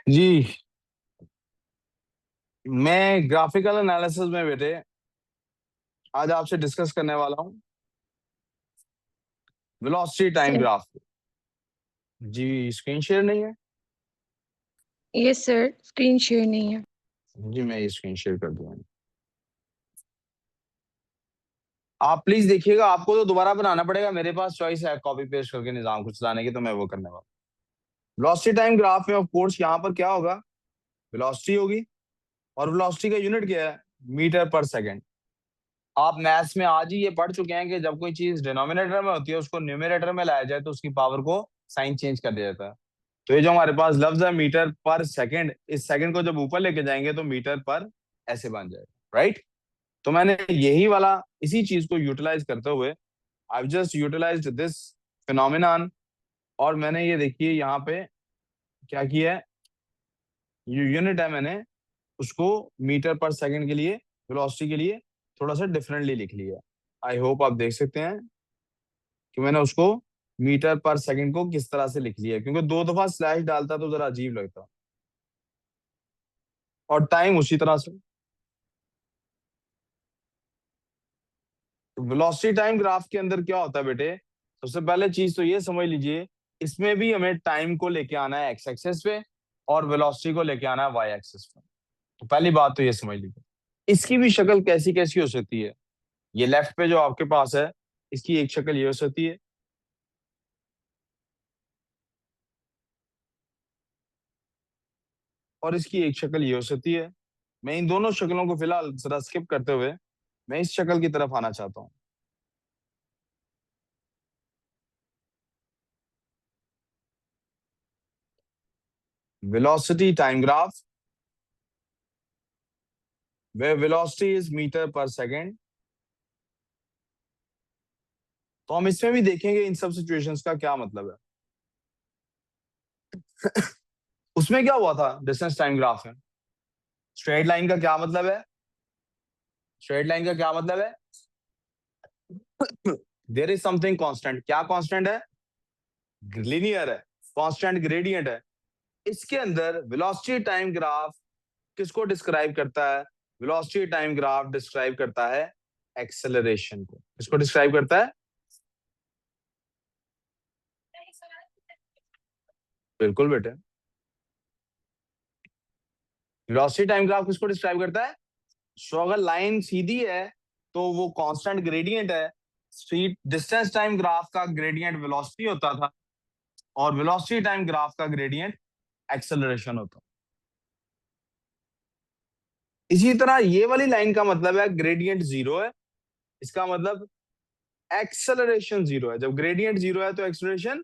जी, मैं graphical analysis में बेटे आज आपसे डिस्कस करने वाला हूँ वेलोसिटी टाइम सर। ग्राफ। जी, स्क्रीन शेयर नहीं है। यस सर, स्क्रीन शेयर नहीं है। जी, मैं ये स्क्रीन शेयर कर दूंगा। आप प्लीज देखिएगा, आपको तो दोबारा बनाना पड़ेगा। मेरे पास चॉइस है कॉपी पेस्ट करके निजाम को चलाने की, तो मैं वो करने वाला हूँ। वेलोसिटी टाइम ग्राफ में ऑफ कोर्स यहाँ पर क्या होगा, वेलोसिटी होगी। और वेलोसिटी का यूनिट क्या है, मीटर पर सेकंड। आप मैथ्स में आज ही ये पढ़ चुके हैं कि जब कोई चीज डिनोमिनेटर में होती है उसको न्यूमरेटर में लाया जाए तो उसकी पावर को साइन चेंज कर दिया जाता है। तो ये जो हमारे पास लफ्ज है मीटर पर सेकंड, इस सेकंड को जब ऊपर लेके जाएंगे तो मीटर पर ऐसे बन जाएगा, राइट। तो मैंने यही वाला इसी चीज को यूटिलाइज करते हुए I just utilize this phenomenon. और मैंने ये देखिए यहाँ पे क्या किया है, यूनिट है, मैंने उसको मीटर पर सेकंड के लिए, वेलोसिटी के लिए थोड़ा सा डिफरेंटली लिख लिया। आई होप आप देख सकते हैं कि मैंने उसको मीटर पर सेकंड को किस तरह से लिख लिया, क्योंकि दो दफा स्लैश डालता तो जरा अजीब लगता। और टाइम उसी तरह से। तो वेलोसिटी टाइम ग्राफ के अंदर क्या होता है बेटे, सबसे पहले चीज तो ये समझ लीजिए, इसमें भी हमें टाइम को लेके आना है एक्स एक्सेस पे और वेलोसिटी को लेके आना है वाई एक्सेस पे। तो पहली बात तो ये समझ लीजिए, इसकी भी शक्ल कैसी कैसी हो सकती है। ये लेफ्ट पे जो आपके पास है, इसकी एक शक्ल ये हो सकती है, और इसकी एक शक्ल ये हो सकती है। मैं इन दोनों शक्लों को फिलहाल जरा स्किप करते हुए मैं इस शक्ल की तरफ आना चाहता हूँ। Velocity time graph where velocity is meter per second. तो हम इसमें भी देखेंगे इन सब सिचुएशंस का क्या मतलब है। उसमें क्या हुआ था, डिस्टेंस टाइम ग्राफ है, स्ट्रेट लाइन का क्या मतलब है, स्ट्रेट लाइन का क्या मतलब है, देयर इज समथिंग कांस्टेंट। क्या कांस्टेंट है, लीनियर है, कांस्टेंट ग्रेडियंट है। इसके अंदर वेलोसिटी टाइम ग्राफ किसको डिस्क्राइब करता है, वेलोसिटी टाइम ग्राफ डिस्क्राइब करता है एक्सेलरेशन को। किसको डिस्क्राइब करता है, बिल्कुल बेटे, वेलोसिटी टाइम ग्राफ किसको डिस्क्राइब करता है। सो अगर लाइन सीधी है तो वो कांस्टेंट ग्रेडियंट है। स्ट्रीट डिस्टेंस टाइम ग्राफ का ग्रेडियंट वेलोसिटी होता था और वेलोसिटी टाइम ग्राफ का ग्रेडियंट एक्सेलरेशन होता। इसी तरह ये वाली लाइन का मतलब है ग्रेडियंट जीरो है, इसका मतलब एक्सेलरेशन जीरो है। जब ग्रेडियंट जीरो है तो एक्सेलरेशन,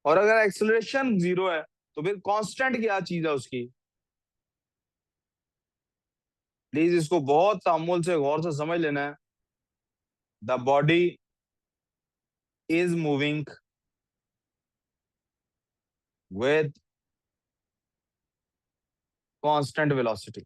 और अगर एक्सेलरेशन जीरो है तो फिर कांस्टेंट क्या चीज है उसकी। प्लीज इसको बहुत तामुल से गौर से समझ लेना है। The body is moving with constant velocity.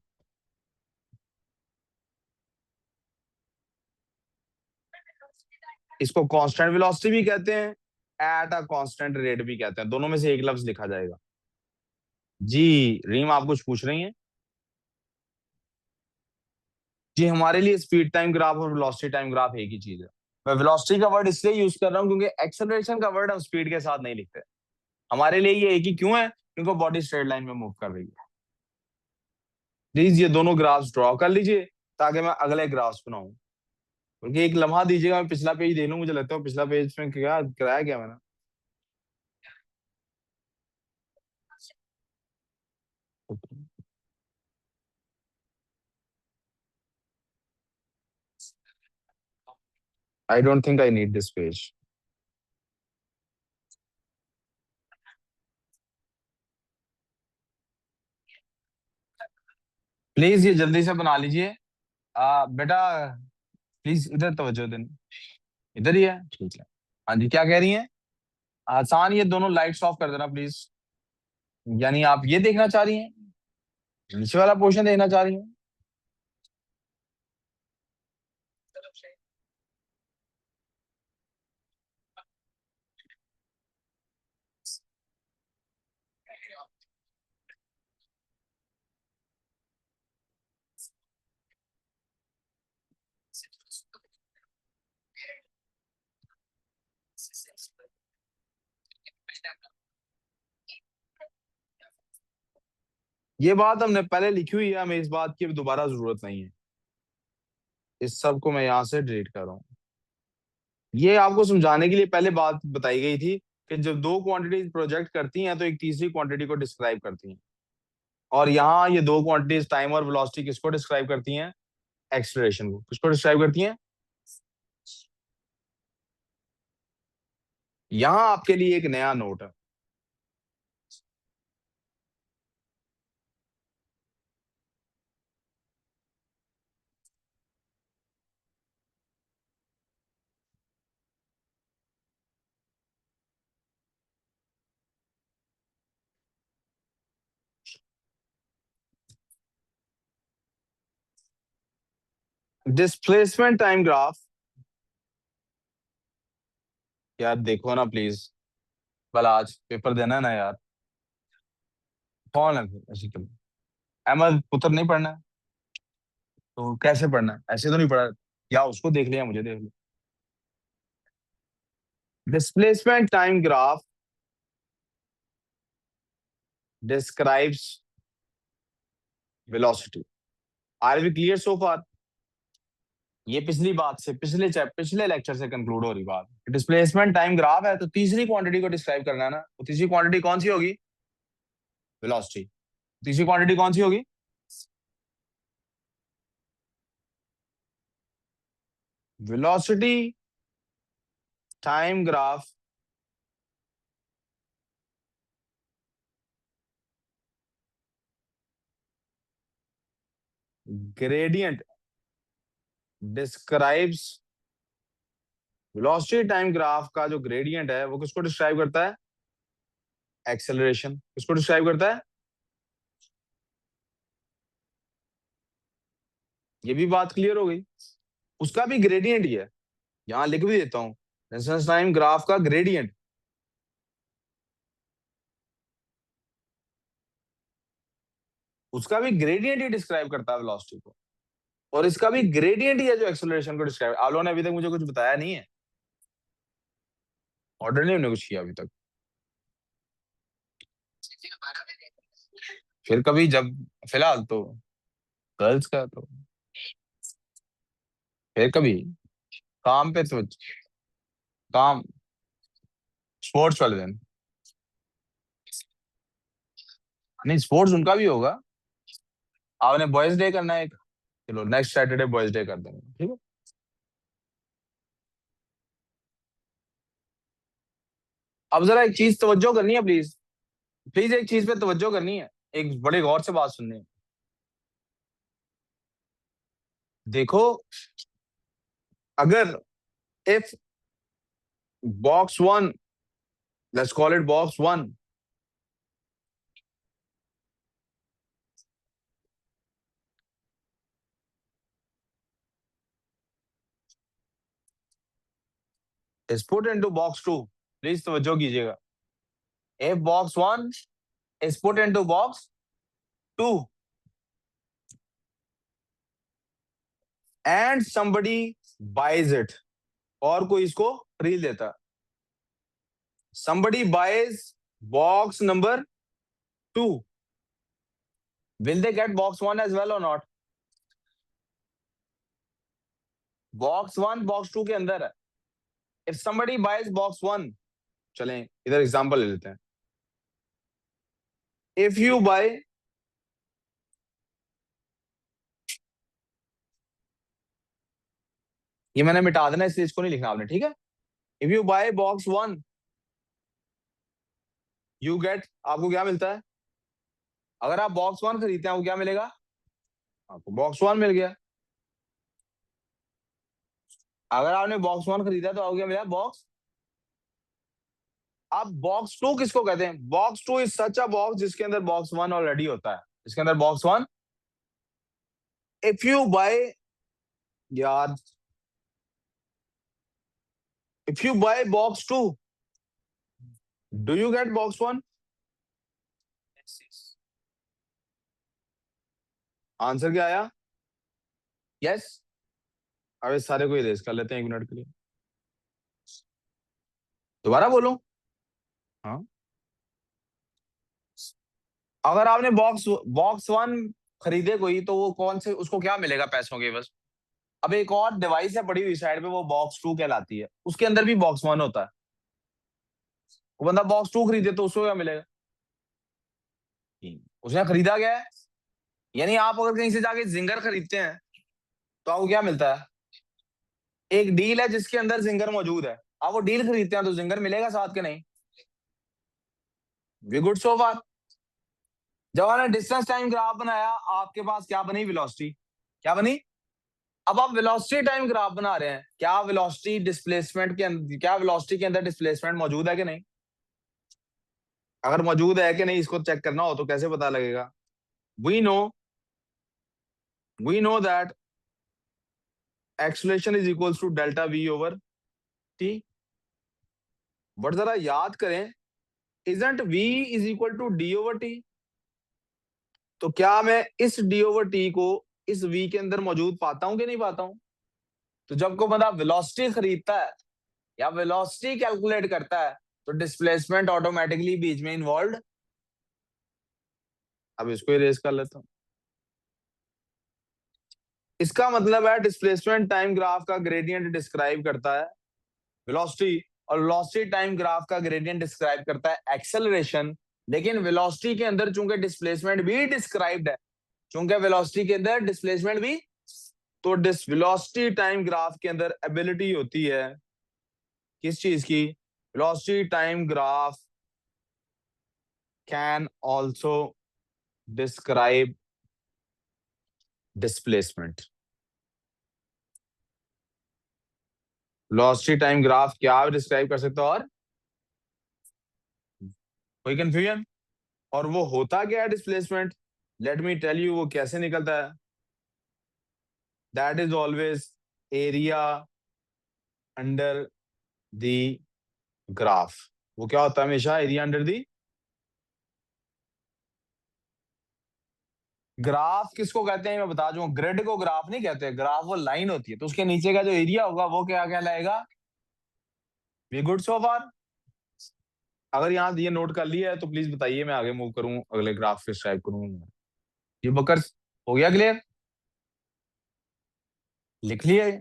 इसको कांस्टेंट वेलोसिटी भी कहते हैं, एट अ कांस्टेंट रेट भी कहते हैं। दोनों में से एक लफ्ज लिखा जाएगा। जी, रीम आप कुछ पूछ रही हैं। जी, हमारे लिए स्पीड टाइम ग्राफ और वेलोसिटी टाइम ग्राफ एक ही चीज है। मैं वेलोसिटी का वर्ड इसलिए यूज कर रहा हूँ क्योंकि एक्सेलरेशन का वर्ड हम स्पीड के साथ नहीं लिखते। हमारे लिए ये एक ही क्यों है, क्योंकि बॉडी स्ट्रेट लाइन में मूव कर रही है। प्लीज ये दोनों ग्राफ्स ड्रॉ कर लीजिए ताकि मैं अगले ग्राफ्स बनाऊं। क्योंकि एक लम्हा दीजिएगा, मैं पिछला पेज देख लूं, मुझे लगता है पिछला पेज में क्या कराया क्या मैंने। I don't think I need this page. Please ये जल्दी से बना लीजिए। बेटा प्लीज इधर तवज्जो देना, इधर ही है, ठीक है। हाँ जी, क्या कह रही हैं। आसान, ये दोनों लाइट्स ऑफ कर देना प्लीज। यानी आप ये देखना चाह रही हैं, नीचे वाला पोर्शन देखना चाह रही हैं। ये बात हमने पहले लिखी हुई है, हमें इस बात की अब दोबारा जरूरत नहीं है। इस सब को मैं यहां से डिलीट कर रहा हूँ। ये आपको समझाने के लिए पहले बात बताई गई थी कि जब दो क्वांटिटीज प्रोजेक्ट करती हैं तो एक तीसरी क्वांटिटी को डिस्क्राइब करती हैं। और यहाँ ये दो क्वांटिटीज टाइम और वेलोसिटी किसको डिस्क्राइब करती हैं? एक्सेलरेशन को। किसको डिस्क्राइब करती हैं? यहाँ आपके लिए एक नया नोट है। Displacement time graph. यार देखो ना प्लीज, कल आज पेपर देना है ना यार। कौन है फिर ऐसे? तुम अहमद पुत्र नहीं पढ़ना है तो कैसे पढ़ना है? ऐसे तो नहीं पढ़ा। या उसको देख लिया, मुझे देख लिया। Displacement time graph describes velocity. Are we clear so far? ये पिछली बात से, पिछले लेक्चर से कंक्लूड हो रही बात। डिस्प्लेसमेंट टाइम ग्राफ है तो तीसरी क्वांटिटी को डिस्क्राइब करना है ना। तो तीसरी क्वांटिटी कौन सी होगी? वेलोसिटी। तीसरी क्वांटिटी कौन सी होगी? Velocity time graph gradient describes. Velocity time graph का जो ग्रेडियंट है वो किसको डिस्क्राइब करता है? एक्सेलरेशन। किसको डिस्क्राइब करता है? ये भी बात क्लियर हो गई। उसका भी ग्रेडियंट ही है, यहां लिख भी देता हूं। रेफरेंस टाइम ग्राफ का ग्रेडियंट, उसका भी ग्रेडियंट ही डिस्क्राइब करता है वेलोसिटी को। और इसका भी ग्रेडियंट ही है जो एक्सेलरेशन को डिस्क्राइब। आप लोगों ने अभी तक मुझे कुछ बताया नहीं है, ऑर्डर नहीं हमने कुछ किया अभी तक। फिर कभी जब, फिलहाल तो गर्ल्स का तो, फिर कभी काम पे तो, काम स्पोर्ट्स वाले दिन। नहीं, स्पोर्ट्स उनका भी होगा। आपने बॉयज डे करना है एक, चलो नेक्स्ट सैटरडे बॉयज डे कर देंगे, ठीक है। अब जरा एक चीज तवज्जो करनी है प्लीज। प्लीज एक चीज पे तवज्जो करनी है, एक बड़े गौर से बात सुननी है। देखो, अगर if box one, let's call it box one, is put into box two, please तवज्जो कीजिएगा। if box one is put into box two and somebody buys it, और कोई इसको खरीद लेता, somebody buys box number two, will they get box one as well or not? Box one box two के अंदर है। if somebody buys box one, चलें इधर एग्जांपल ले लेते हैं। if you buy, ये मैंने मिटा देना इसलिए इसको नहीं लिखना आपने, ठीक है। if you buy box one, you get, आपको क्या मिलता है? अगर आप बॉक्स वन खरीदते हैं आपको क्या मिलेगा? आपको बॉक्स वन मिल गया। अगर आपने बॉक्स वन खरीदा तो आपको क्या मिला? बॉक्स। अब बॉक्स टू किसको कहते हैं? Box two is such a box जिसके अंदर बॉक्स वन ऑलरेडी होता है, इसके अंदर box one. If you buy, यार, if you buy box two, do you get box one? Answer क्या आया? यस। अब इस सारे को इरेज कर लेते हैं एक मिनट के लिए। दोबारा बोलो। हाँ, अगर आपने बॉक्स बॉक्स वन खरीदे कोई, तो वो कौन से, उसको क्या मिलेगा पैसों के बस। अब एक और डिवाइस है पड़ी हुई साइड पे, वो बॉक्स टू कहलाती है, उसके अंदर भी बॉक्स वन होता है। वो बंदा बॉक्स टू खरीदे तो उसको क्या मिलेगा, उसने खरीदा क्या है। यानी आप अगर कहीं से जाके जिंगर खरीदते हैं तो आपको क्या मिलता है, एक डील है जिसके अंदर जिंगर मौजूद है, आप वो डील खरीदते हैं तो जिंगर मिलेगा साथ के नहीं। वी गुड सो फार। जब हमने डिस्टेंस टाइम ग्राफ बनाया, आपके पास क्या बनी, वेलोसिटी। क्या बनी। अब आप वेलोसिटी टाइम ग्राफ बना रहे हैं, क्या वेलोसिटी डिस्प्लेसमेंट के अंदर, क्या वेलोसिटी के अंदर डिस्प्लेसमेंट मौजूद है कि नहीं। अगर मौजूद है कि नहीं इसको चेक करना हो तो कैसे पता लगेगा। We know we know that acceleration is equals to delta v over t. But जरा याद करें, isn't v is equal to d over t. तो क्या मैं इस डी ओवर टी को इस वी के अंदर मौजूद पाता हूं कि नहीं पाता हूं। तो जब को बंदा वेलोसिटी खरीदता है या वेलोसिटी कैलकुलेट करता है, तो डिस्प्लेसमेंट ऑटोमेटिकली बीच में इन्वॉल्व। अब इसको इरेज कर लेता हूं। इसका मतलब है डिस्प्लेसमेंट टाइम ग्राफ का ग्रेडियंट डिस्क्राइब करता है वेलोसिटी, और वेलोसिटी टाइम ग्राफ का ग्रेडियंट डिस्क्राइब करता है एक्सेलरेशन। लेकिन वेलोसिटी के अंदर चूंकि डिस्प्लेसमेंट भी डिस्क्राइब्ड है, चूंकि वेलोसिटी के अंदर डिस्प्लेसमेंट भी, तो डिस वेलोसिटी टाइम ग्राफ के अंदर एबिलिटी होती है किस चीज की, velocity time graph can also describe displacement. Velocity time graph क्या डिस्क्राइब कर सकते हो, और कोई कंफ्यूजन। और वो होता क्या है displacement, let me tell you वो कैसे निकलता है। That is always area under the graph. वो क्या होता है हमेशा, एरिया अंडर दी ग्राफ। किसको कहते हैं मैं बता दूं, ग्रिड को ग्राफ नहीं कहते, ग्राफ वो लाइन होती है, तो उसके नीचे का जो एरिया होगा वो क्या कहलाएगा। वी गुड सो फार। अगर यहाँ ये नोट कर लिया है तो प्लीज बताइए, मैं आगे मूव करूं, अगले ग्राफ पे टाइप करूं। ये बकर हो गया क्लियर, लिख लिया ये?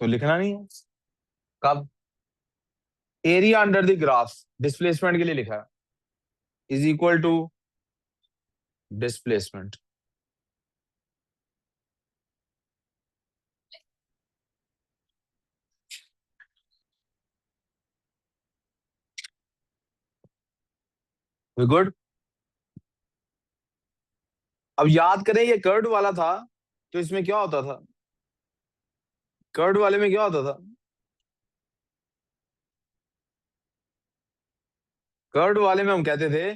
तो लिखना नहीं है कब, area under the graph displacement के लिए लिखा है, is equal to displacement. Very good. अब याद करें ये कर्व वाला था, तो इसमें क्या होता था, कर्व वाले में क्या होता था, कर्व वाले में हम कहते थे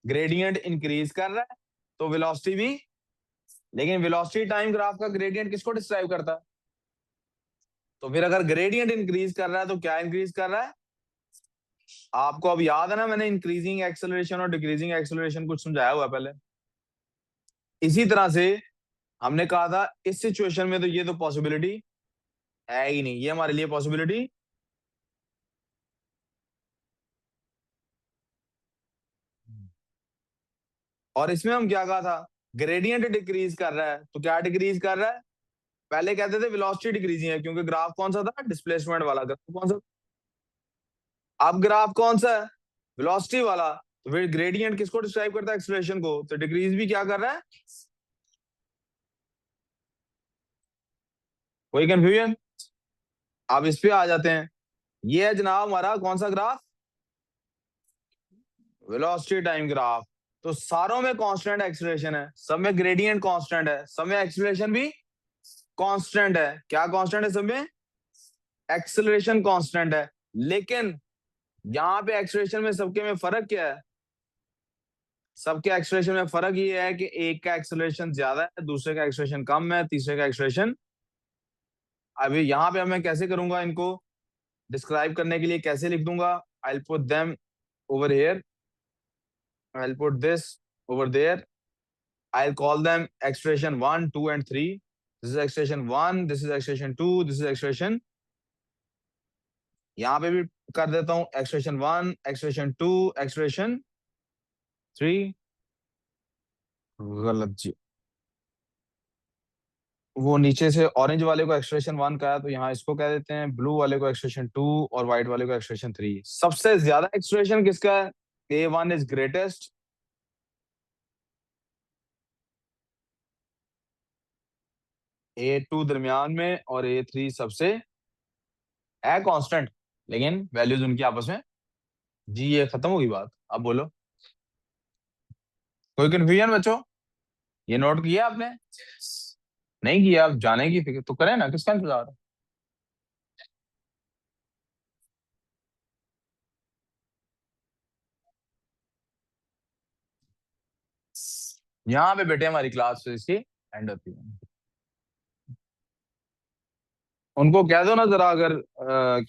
ग्रेडियंट इंक्रीज कर रहा है तो वेलोसिटी भी। लेकिन वेलोसिटी टाइम ग्राफ का ग्रेडियंट किसको डिस्क्राइब करता है, तो फिर अगर ग्रेडियंट इंक्रीज कर रहा है तो क्या इंक्रीज कर रहा है। आपको अब याद है ना, मैंने इंक्रीजिंग एक्सेलरेशन और डिक्रीजिंग एक्सेलरेशन कुछ समझाया हुआ है पहले। इसी तरह से हमने कहा था इस सिचुएशन में तो ये तो पॉसिबिलिटी है ही नहीं, ये हमारे लिए पॉसिबिलिटी। और इसमें हम क्या कहा था, ग्रेडियंट डिक्रीज कर रहा है तो क्या डिक्रीज कर रहा है। पहले कहते थे वेलोसिटी डिक्रीजिंग है, क्योंकि ग्राफ कौन सा था, डिस्प्लेसमेंट वाला। ग्राफ कौन सा, अब ग्राफ कौन सा है, वेलोसिटी वाला। तो फिर ग्रेडियंट किसको डिस्क्राइब करता है, एक्सेलरेशन को, तो डिक्रीज भी क्या कर रहा है। कोई कंफ्यूजन। अब इस पे आ जाते हैं, ये है जनाब हमारा कौन सा ग्राफ, वेलोसिटी टाइम ग्राफ। तो सारों में कांस्टेंट एक्सेलरेशन है, सब में ग्रेडियंट कांस्टेंट है, सब में एक्सेलरेशन भी कांस्टेंट है। क्या कांस्टेंट है सब में, एक्सेलरेशन कांस्टेंट है। लेकिन यहाँ पे एक्सेलरेशन में सबके में फर्क क्या है, सबके एक्सेलरेशन में फर्क ये है कि एक का एक्सेलरेशन ज्यादा है, दूसरे का एक्सेलरेशन कम है, तीसरे का एक्सेलरेशन। अभी यहाँ पे मैं कैसे करूंगा इनको डिस्क्राइब करने के लिए, कैसे लिख दूंगा, I put them over here, I put this over there, I'll call them expression 1, 2 and 3. This is expression 1, this is expression 2, this is expression, यहाँ पे भी कर देता हूँ expression 1, expression 2, expression 3। गलत जी। वो नीचे से ऑरेंज वाले को एक्सप्रेशन 1 कहा तो यहाँ इसको कह देते हैं, ब्लू वाले को एक्सप्रेशन 2 और व्हाइट वाले को एक्सप्रेशन 3। सबसे ज्यादा एक्सप्रेशन किसका है? A1 इज ग्रेटेस्ट, A2 दरमियान में और A3 सबसे है कांस्टेंट, लेकिन वैल्यूज उनकी आपस में। जी ये खत्म होगी बात, अब बोलो। कोई कंफ्यूजन बच्चों? ये नोट किया आपने? नहीं किया? आप जाने की फिक्र तो करें ना, किसका इंतजार है? यहाँ पे बेटे हमारी क्लास इसकी एंड होती है। उनको कह दो ना जरा, अगर क्या